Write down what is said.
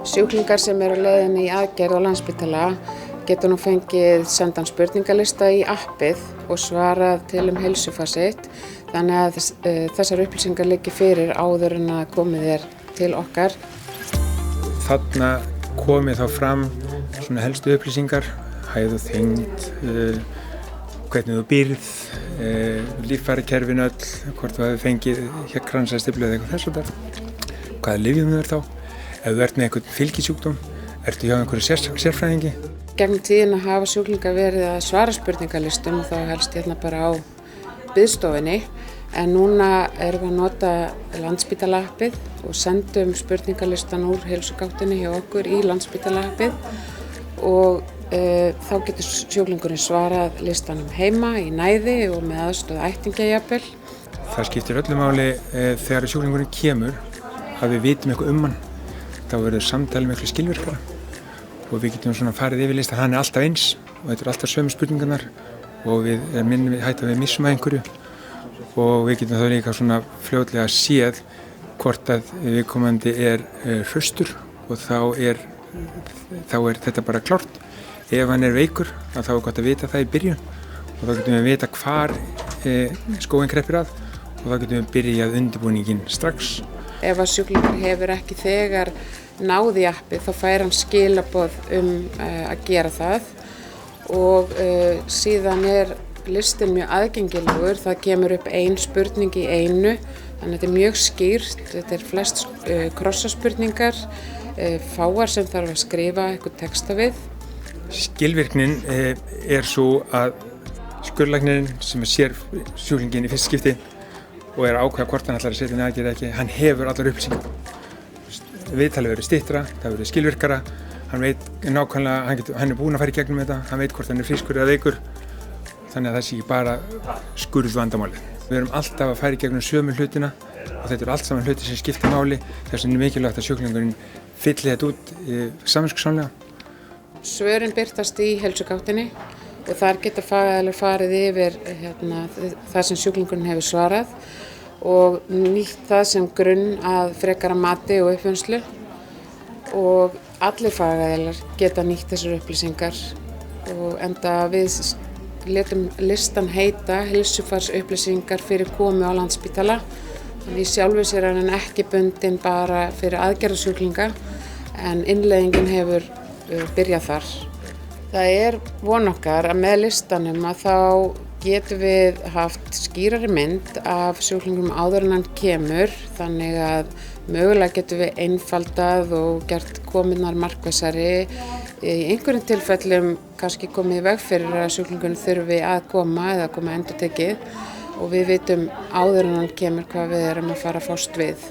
Sjúklingar sem eru á leiðinni í aðgerð á Landspítala geta nú fengið sendan spurningalista í appið og svarað til heilsufar sitt, þannig að þessar upplýsingar liggi fyrir áður en að komið til okkar. Þarna komið þá fram svona helstu upplýsingar, hæð og þyngd, hvernig þú býrð, líffærakerfin öll, hvort þú hefur fengið kransæðastiflu eða eitthvað þess að hvaða lyfjum þú ert á. Ef þú ert með einhvern fylgisjúkdóm, ertu hjá einhverju sérfræðingi? Gegnum tíðina hafa sjúklingar verið að svara spurningalistum og þá helst bara á biðstofunni, en núna erum við að nota Landspítala appið og sendum spurningalistan úr heilsugáttinni hjá okkur í Landspítala appið og þá getur sjúklingurinn svarað listanum heima í næði og með aðstoð ættingja jafnvel. Það skiptir öllu máli þegar sjúklingurinn kemur að við vitum eitthvað hann. Þá verður samtalið miklu skilvirkara og við getum svona farið yfir lista, hann alltaf eins og þetta alltaf sömu spurningarnar og við hætt að við missum að einhverju og við getum þá líka svona fljótlega séð hvort að viðkomandi hraustur og þá er þetta bara klárt. Ef hann veikur þá gott að vita það í byrjun og þá getum við að vita hvar skóinn kreppir að og þá getum við byrjað undirbúninginn strax. Ef að sjúklingur hefur ekki þegar náð í appið þá fær hann skilaboð að gera það og síðan listinn mjög aðgengilegur, það kemur upp ein spurning í einu, þannig að þetta mjög skýrt, þetta flest krossaspurningar, fáar sem þarf að skrifa eitthvað texta við. Skilvirknin svo að skurðlæknirinn sem sér sjúklinginn í fyrsta skipti og ákveða hvort hann ætlar að setja inn aðgerð eða ekki, hann hefur allar upplýsingar. Viðtalið verður styttra, það verður skilvirkara, hann veit nákvæmlega, hann búinn að fara í gegnum þetta, hann veit hvort hann frískur eða veikur, þannig að það sé ekki bara skurðvandamálið. Við erum alltaf að fara í gegnum sömu hlutina og þetta allt saman hluti sem skiptir máli, þess vegna mikilvægt að sjúklingurinn fylli þetta út samviskusamlega. Svörin birtast í heilsugáttinni og þar geta fagaðilar farið yfir það sem sjúklingurinn hefur svarað og nýtt það sem grunn að frekara mati og uppvinnslu og allir fagaðilar geta nýtt þessar upplýsingar og enda við letum listan heita heilsufarsupplýsingar fyrir komu á Landspítala. Þannig í sjálfu sér er hann ekki bundin bara fyrir aðgerðasjúklinga en innleiðingin hefur byrjað þar. Það von okkar að með listanum að þá getum við haft skýrari mynd af sjúklingum áður en hann kemur, þannig að mögulega getum við einfaldað og gert komirnar markvissari. Í einhverjum tilfellum kannski komið í veg fyrir að sjúklingurinn þurfi að koma eða koma endurtekið og við vitum áður en hann kemur hvað við erum að fara að fást við.